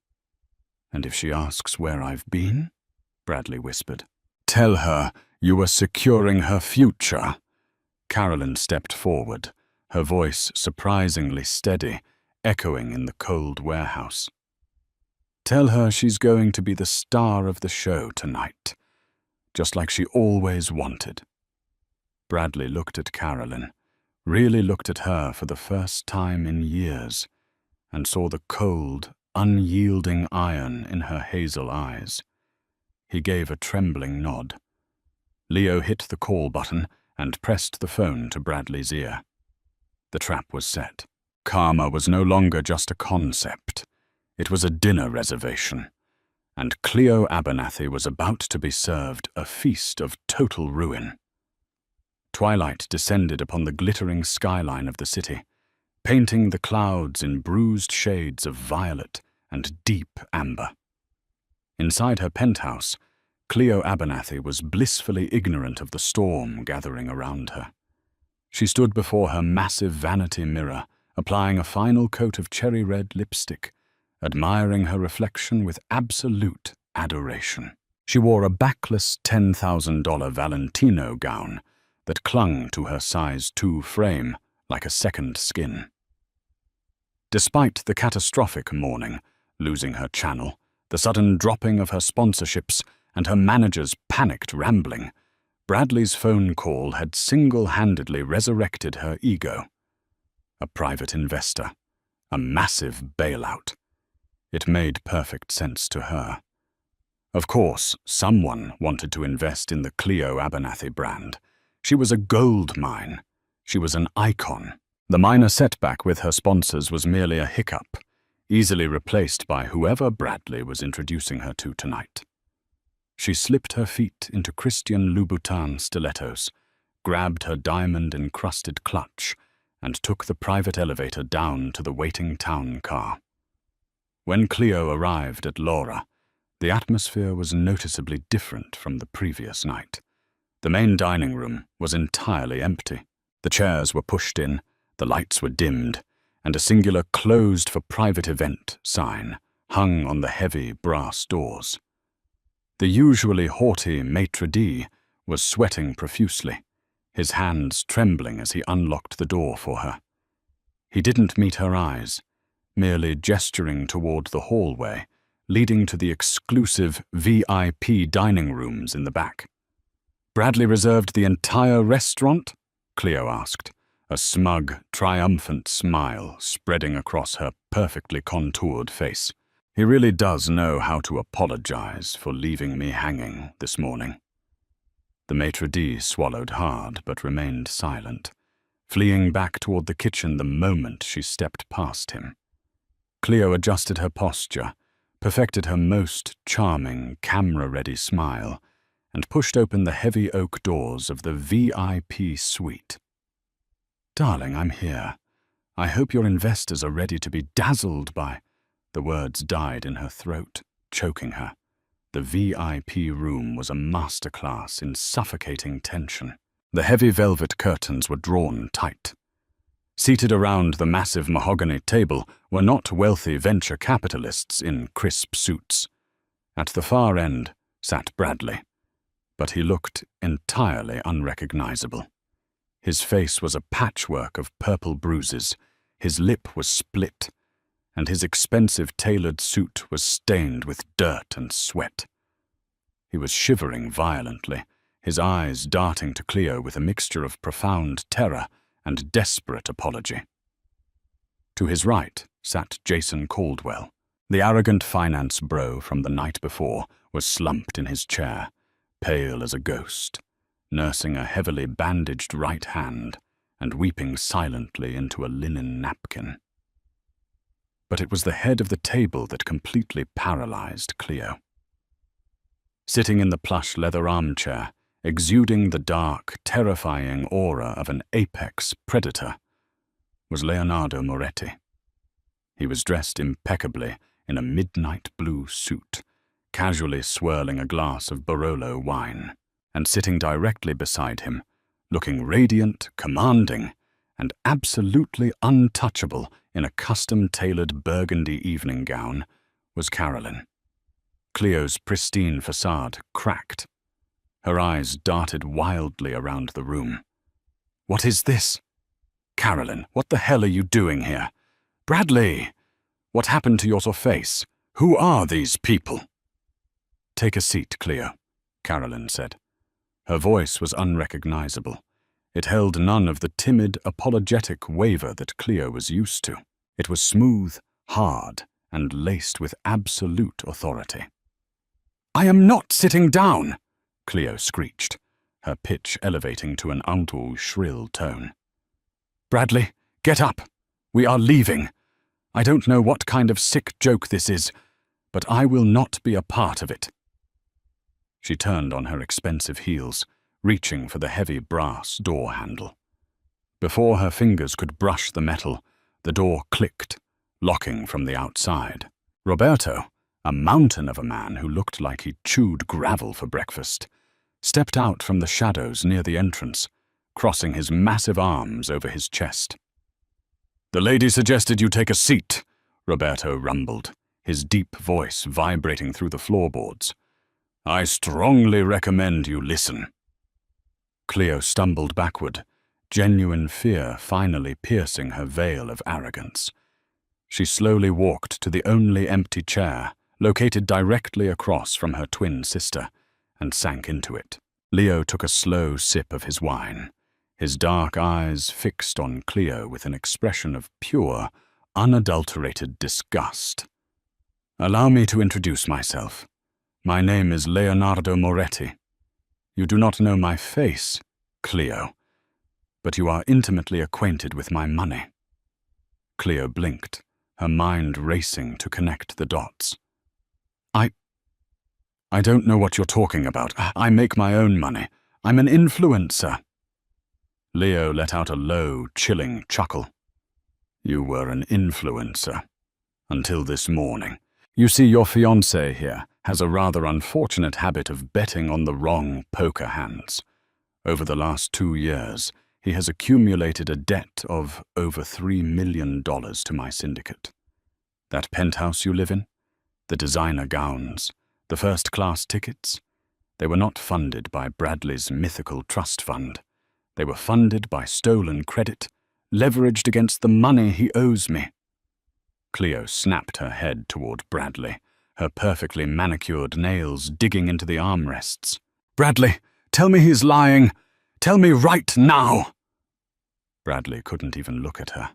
"And if she asks where I've been?" Bradley whispered. "Tell her you are securing her future." Carolyn stepped forward, her voice surprisingly steady, echoing in the cold warehouse. "Tell her she's going to be the star of the show tonight, just like she always wanted." Bradley looked at Carolyn, really looked at her for the first time in years, and saw the cold, unyielding iron in her hazel eyes. He gave a trembling nod. Leo hit the call button and pressed the phone to Bradley's ear. The trap was set. Karma was no longer just a concept. It was a dinner reservation, and Cleo Abernathy was about to be served a feast of total ruin. Twilight descended upon the glittering skyline of the city, painting the clouds in bruised shades of violet and deep amber. Inside her penthouse, Cleo Abernathy was blissfully ignorant of the storm gathering around her. She stood before her massive vanity mirror, applying a final coat of cherry-red lipstick, admiring her reflection with absolute adoration. She wore a backless $10,000 Valentino gown that clung to her size 2 frame like a second skin. Despite the catastrophic mourning, losing her channel, the sudden dropping of her sponsorships, and her manager's panicked rambling, Bradley's phone call had single-handedly resurrected her ego. A private investor, a massive bailout. It made perfect sense to her. Of course, someone wanted to invest in the Cleo Abernathy brand. She was a gold mine. She was an icon. The minor setback with her sponsors was merely a hiccup, easily replaced by whoever Bradley was introducing her to tonight. She slipped her feet into Christian Louboutin stilettos, grabbed her diamond-encrusted clutch, and took the private elevator down to the waiting town car. When Cleo arrived at Laura, the atmosphere was noticeably different from the previous night. The main dining room was entirely empty. The chairs were pushed in, the lights were dimmed, and a singular "closed for private event" sign hung on the heavy brass doors. The usually haughty maitre d' was sweating profusely, his hands trembling as he unlocked the door for her. He didn't meet her eyes, merely gesturing toward the hallway leading to the exclusive VIP dining rooms in the back. "Bradley reserved the entire restaurant?" Cleo asked, a smug, triumphant smile spreading across her perfectly contoured face. "He really does know how to apologize for leaving me hanging this morning." The maitre d' swallowed hard but remained silent, fleeing back toward the kitchen the moment she stepped past him. Cleo adjusted her posture, perfected her most charming, camera-ready smile, and pushed open the heavy oak doors of the VIP suite. "Darling, I'm here. I hope your investors are ready to be dazzled by—" The words died in her throat, choking her. The VIP room was a masterclass in suffocating tension. The heavy velvet curtains were drawn tight. Seated around the massive mahogany table were not wealthy venture capitalists in crisp suits. At the far end sat Bradley, but he looked entirely unrecognizable. His face was a patchwork of purple bruises, his lip was split, and his expensive tailored suit was stained with dirt and sweat. He was shivering violently, his eyes darting to Cleo with a mixture of profound terror and desperate apology. To his right sat Jason Caldwell. The arrogant finance bro from the night before was slumped in his chair, pale as a ghost, nursing a heavily bandaged right hand and weeping silently into a linen napkin. But it was the head of the table that completely paralyzed Cleo. Sitting in the plush leather armchair, exuding the dark, terrifying aura of an apex predator, was Leonardo Moretti. He was dressed impeccably in a midnight blue suit, casually swirling a glass of Barolo wine, and sitting directly beside him, looking radiant, commanding, and absolutely untouchable in a custom-tailored burgundy evening gown, was Carolyn. Cleo's pristine facade cracked. Her eyes darted wildly around the room. "What is this? Carolyn, what the hell are you doing here? Bradley! What happened to your face? Who are these people?" "Take a seat, Cleo," Carolyn said. Her voice was unrecognizable. It held none of the timid, apologetic waver that Cleo was used to. It was smooth, hard, and laced with absolute authority. "I am not sitting down!" Cleo screeched, her pitch elevating to an untold shrill tone. "Bradley, get up! We are leaving! I don't know what kind of sick joke this is, but I will not be a part of it." She turned on her expensive heels, reaching for the heavy brass door handle. Before her fingers could brush the metal, the door clicked, locking from the outside. Roberto, a mountain of a man who looked like he chewed gravel for breakfast, stepped out from the shadows near the entrance, crossing his massive arms over his chest. "The lady suggested you take a seat," Roberto rumbled, his deep voice vibrating through the floorboards. "I strongly recommend you listen." Cleo stumbled backward, genuine fear finally piercing her veil of arrogance. She slowly walked to the only empty chair, located directly across from her twin sister, and sank into it. Leo took a slow sip of his wine, his dark eyes fixed on Cleo with an expression of pure, unadulterated disgust. "Allow me to introduce myself. My name is Leonardo Moretti. You do not know my face, Cleo, but you are intimately acquainted with my money. Cleo blinked, her mind racing to connect the dots. I don't know what you're talking about. I make my own money. I'm an influencer. Leo let out a low, chilling chuckle. You were an influencer. Until this morning. You see, your fiancé here has a rather unfortunate habit of betting on the wrong poker hands. Over the last 2 years, he has accumulated a debt of over $3 million to my syndicate. That penthouse you live in, the designer gowns, the first-class tickets, they were not funded by Bradley's mythical trust fund. They were funded by stolen credit, leveraged against the money he owes me. Cleo snapped her head toward Bradley, her perfectly manicured nails digging into the armrests. Bradley, tell me he's lying. Tell me right now. Bradley couldn't even look at her.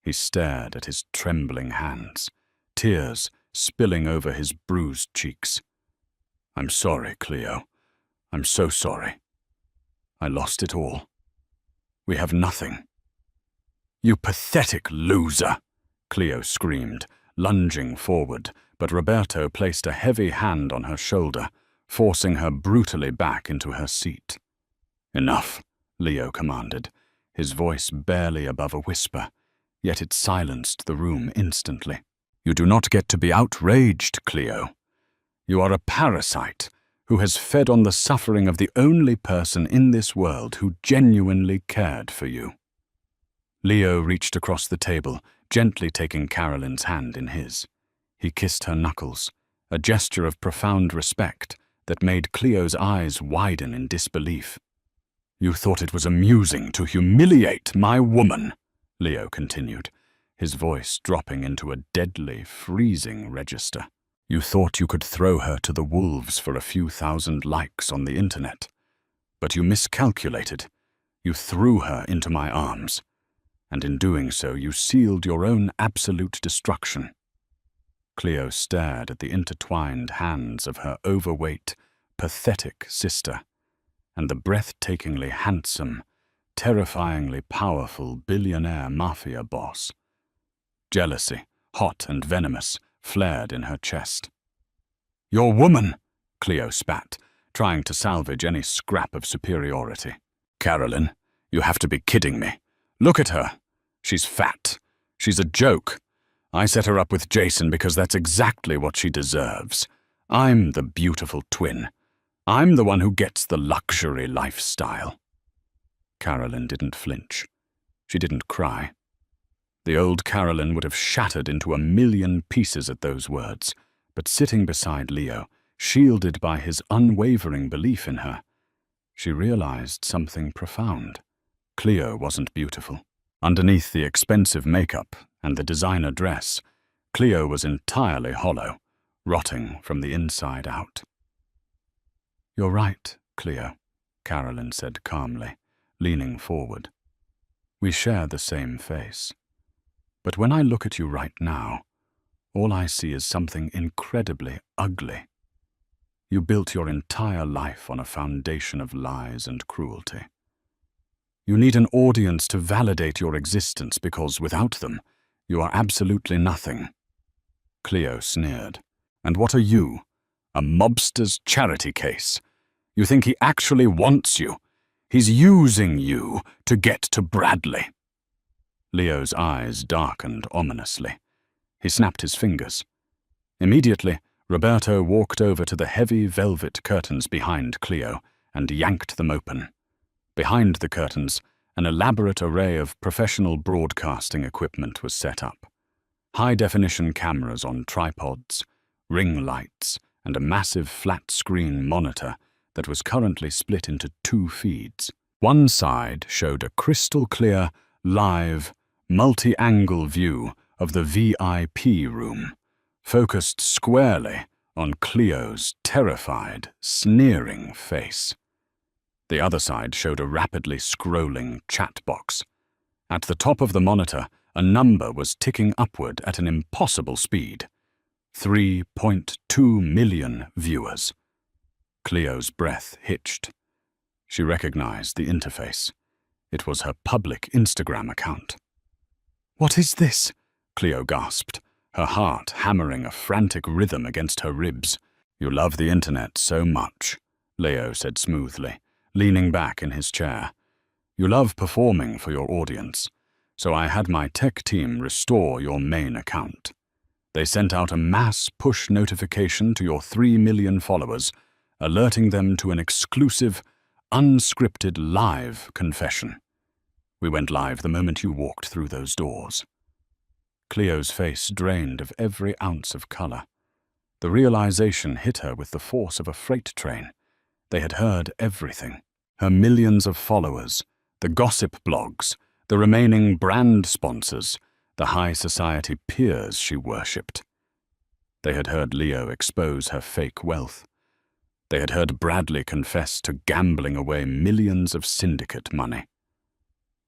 He stared at his trembling hands, tears spilling over his bruised cheeks. I'm sorry, Cleo. I'm so sorry. I lost it all. We have nothing. You pathetic loser, Cleo screamed, lunging forward, but Roberto placed a heavy hand on her shoulder, forcing her brutally back into her seat. Enough, Leo commanded, his voice barely above a whisper, yet it silenced the room instantly. You do not get to be outraged, Cleo. You are a parasite who has fed on the suffering of the only person in this world who genuinely cared for you. Leo reached across the table, gently taking Carolyn's hand in his. He kissed her knuckles, a gesture of profound respect that made Cleo's eyes widen in disbelief. You thought it was amusing to humiliate my woman, Leo continued, his voice dropping into a deadly, freezing register. You thought you could throw her to the wolves for a few thousand likes on the internet. But you miscalculated. You threw her into my arms. And in doing so, you sealed your own absolute destruction. Cleo stared at the intertwined hands of her overweight, pathetic sister, and the breathtakingly handsome, terrifyingly powerful billionaire mafia boss. Jealousy, hot and venomous, flared in her chest. Your woman, Cleo spat, trying to salvage any scrap of superiority. Carolyn, you have to be kidding me. Look at her. She's fat. She's a joke. I set her up with Jason because that's exactly what she deserves. I'm the beautiful twin. I'm the one who gets the luxury lifestyle. Carolyn didn't flinch. She didn't cry. The old Carolyn would have shattered into 1,000,000 pieces at those words, but sitting beside Leo, shielded by his unwavering belief in her, she realized something profound. Cleo wasn't beautiful. Underneath the expensive makeup and the designer dress, Cleo was entirely hollow, rotting from the inside out. You're right, Cleo, Carolyn said calmly, leaning forward. We share the same face. But when I look at you right now, all I see is something incredibly ugly. You built your entire life on a foundation of lies and cruelty. You need an audience to validate your existence because without them, you are absolutely nothing. Cleo sneered. And what are you? A mobster's charity case. You think he actually wants you. He's using you to get to Bradley. Leo's eyes darkened ominously. He snapped his fingers. Immediately, Roberto walked over to the heavy velvet curtains behind Cleo and yanked them open. Behind the curtains, an elaborate array of professional broadcasting equipment was set up. High-definition cameras on tripods, ring lights, and a massive flat-screen monitor that was currently split into 2 feeds. One side showed a crystal-clear, live, multi-angle view of the VIP room, focused squarely on Cleo's terrified, sneering face. The other side showed a rapidly scrolling chat box. At the top of the monitor, a number was ticking upward at an impossible speed. 3.2 million viewers. Cleo's breath hitched. She recognized the interface. It was her public Instagram account. "What is this?" Cleo gasped, her heart hammering a frantic rhythm against her ribs. "You love the internet so much," Leo said smoothly, leaning back in his chair. "You love performing for your audience, so I had my tech team restore your main account. They sent out a mass push notification to your 3 million followers, alerting them to an exclusive, unscripted live confession. We went live the moment you walked through those doors." Cleo's face drained of every ounce of color. The realization hit her with the force of a freight train. They had heard everything. Her millions of followers, the gossip blogs, the remaining brand sponsors, the high society peers she worshipped. They had heard Leo expose her fake wealth. They had heard Bradley confess to gambling away millions of syndicate money.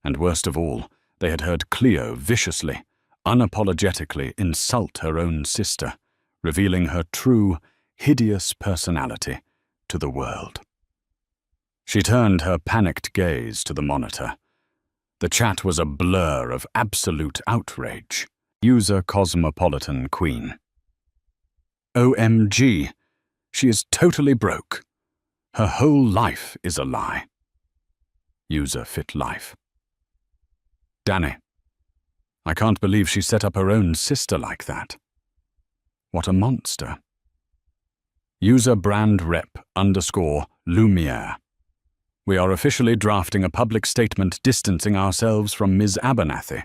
And worst of all, they had heard Cleo viciously, unapologetically insult her own sister, revealing her true, hideous personality to the world. She turned her panicked gaze to the monitor. The chat was a blur of absolute outrage. User Cosmopolitan Queen. "OMG, she is totally broke. Her whole life is a lie." User Fit Life. "Danny, I can't believe she set up her own sister like that. What a monster." User Brand Rep _ Lumiere. "We are officially drafting a public statement distancing ourselves from Ms. Abernathy."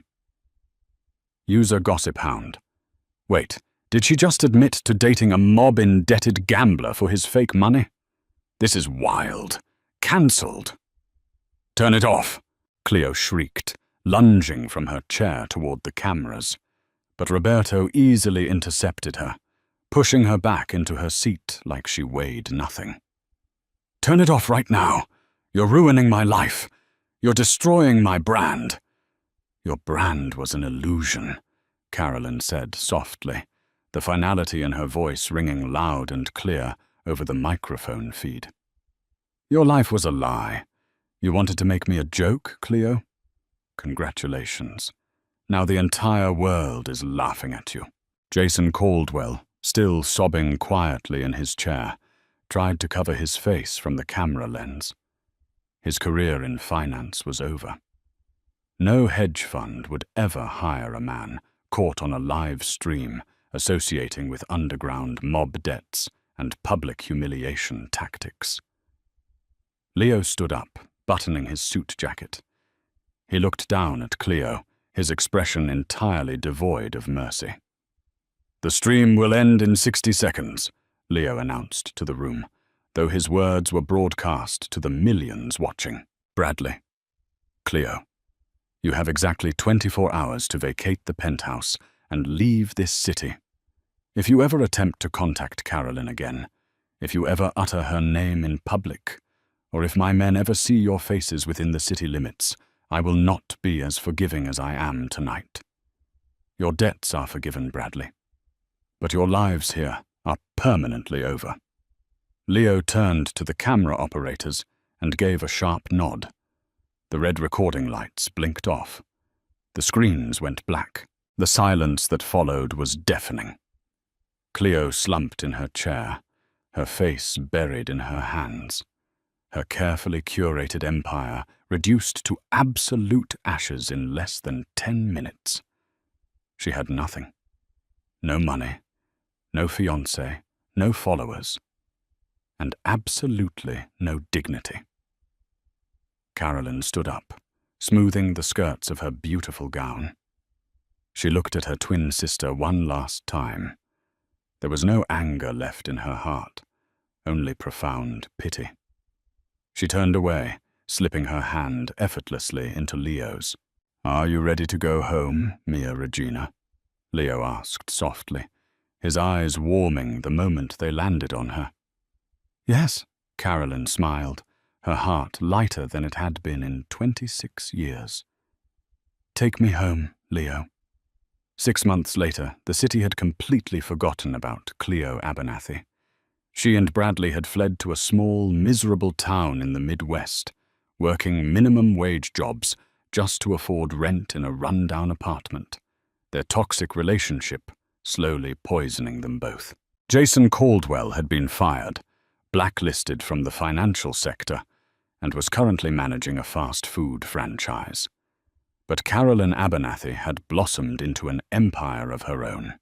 User Gossip Hound. "Wait, did she just admit to dating a mob-indebted gambler for his fake money? This is wild. Cancelled." "Turn it off," Cleo shrieked, lunging from her chair toward the cameras. But Roberto easily intercepted her, pushing her back into her seat like she weighed nothing. "Turn it off right now. You're ruining my life. You're destroying my brand." "Your brand was an illusion," Carolyn said softly, the finality in her voice ringing loud and clear over the microphone feed. "Your life was a lie. You wanted to make me a joke, Cleo? Congratulations. Now the entire world is laughing at you." Jason Caldwell, still sobbing quietly in his chair, tried to cover his face from the camera lens. His career in finance was over. No hedge fund would ever hire a man caught on a live stream associating with underground mob debts and public humiliation tactics. Leo stood up, buttoning his suit jacket. He looked down at Cleo, his expression entirely devoid of mercy. "The stream will end in 60 seconds, Leo announced to the room, though his words were broadcast to the millions watching. "Bradley. Cleo. You have exactly 24 hours to vacate the penthouse and leave this city. If you ever attempt to contact Carolyn again, if you ever utter her name in public, or if my men ever see your faces within the city limits, I will not be as forgiving as I am tonight. Your debts are forgiven, Bradley, but your lives here are permanently over." Leo turned to the camera operators and gave a sharp nod. The red recording lights blinked off. The screens went black. The silence that followed was deafening. Cleo slumped in her chair, her face buried in her hands. Her carefully curated empire reduced to absolute ashes in less than 10 minutes. She had nothing. No money, no fiancé, no followers, and absolutely no dignity. Carolyn stood up, smoothing the skirts of her beautiful gown. She looked at her twin sister one last time. There was no anger left in her heart, only profound pity. She turned away, slipping her hand effortlessly into Leo's. "Are you ready to go home, Mia Regina?" Leo asked softly, his eyes warming the moment they landed on her. "Yes," Carolyn smiled, her heart lighter than it had been in 26 years. "Take me home, Leo." 6 months later, the city had completely forgotten about Cleo Abernathy. She and Bradley had fled to a small, miserable town in the Midwest, working minimum wage jobs just to afford rent in a run-down apartment, their toxic relationship slowly poisoning them both. Jason Caldwell had been fired, blacklisted from the financial sector, and was currently managing a fast food franchise. But Carolyn Abernathy had blossomed into an empire of her own.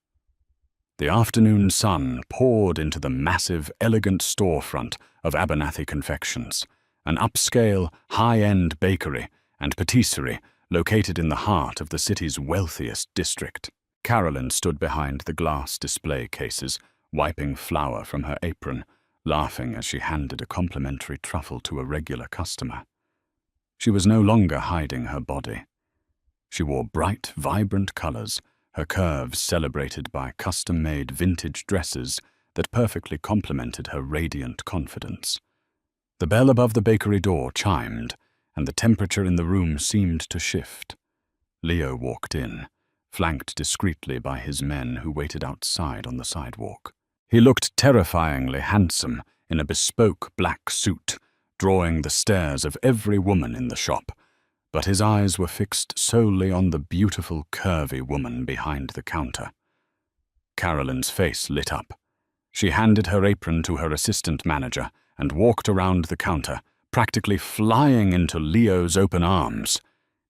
The afternoon sun poured into the massive, elegant storefront of Abernathy Confections, an upscale, high-end bakery and patisserie located in the heart of the city's wealthiest district. Carolyn stood behind the glass display cases, wiping flour from her apron, laughing as she handed a complimentary truffle to a regular customer. She was no longer hiding her body. She wore bright, vibrant colors, her curves celebrated by custom-made vintage dresses that perfectly complemented her radiant confidence. The bell above the bakery door chimed, and the temperature in the room seemed to shift. Leo walked in, flanked discreetly by his men who waited outside on the sidewalk. He looked terrifyingly handsome in a bespoke black suit, drawing the stares of every woman in the shop, but his eyes were fixed solely on the beautiful, curvy woman behind the counter. Carolyn's face lit up. She handed her apron to her assistant manager and walked around the counter, practically flying into Leo's open arms.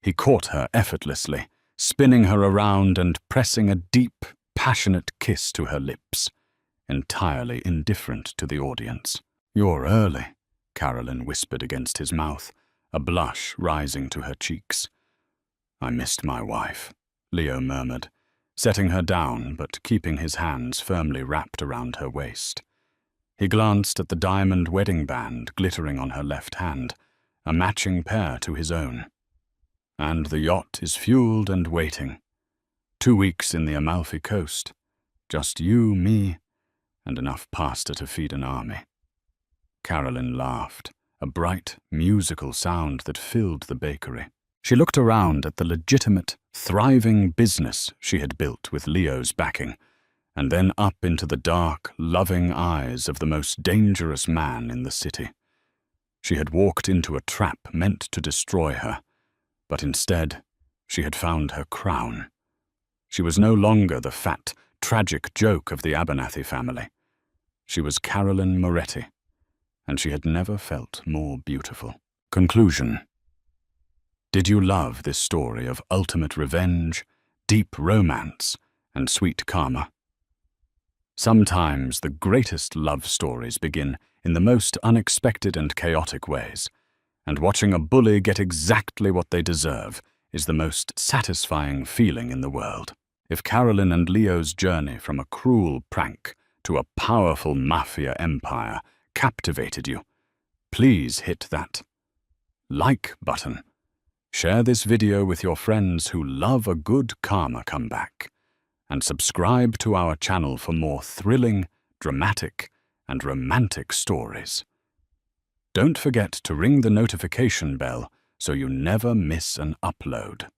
He caught her effortlessly, spinning her around and pressing a deep, passionate kiss to her lips, entirely indifferent to the audience. "You're early," Carolyn whispered against his mouth, a blush rising to her cheeks. "I missed my wife," Leo murmured, setting her down but keeping his hands firmly wrapped around her waist. He glanced at the diamond wedding band glittering on her left hand, a matching pair to his own. "And the yacht is fueled and waiting. 2 weeks in the Amalfi Coast. Just you, me, and enough pasta to feed an army." Carolyn laughed, a bright, musical sound that filled the bakery. She looked around at the legitimate, thriving business she had built with Leo's backing, and then up into the dark, loving eyes of the most dangerous man in the city. She had walked into a trap meant to destroy her, but instead, she had found her crown. She was no longer the fat, tragic joke of the Abernathy family. She was Carolyn Moretti, and she had never felt more beautiful. Conclusion. Did you love this story of ultimate revenge, deep romance, and sweet karma? Sometimes the greatest love stories begin in the most unexpected and chaotic ways, and watching a bully get exactly what they deserve is the most satisfying feeling in the world. If Carolyn and Leo's journey from a cruel prank to a powerful mafia empire captivated you, please hit that like button. Share this video with your friends who love a good karma comeback, and subscribe to our channel for more thrilling, dramatic, and romantic stories. Don't forget to ring the notification bell so you never miss an upload.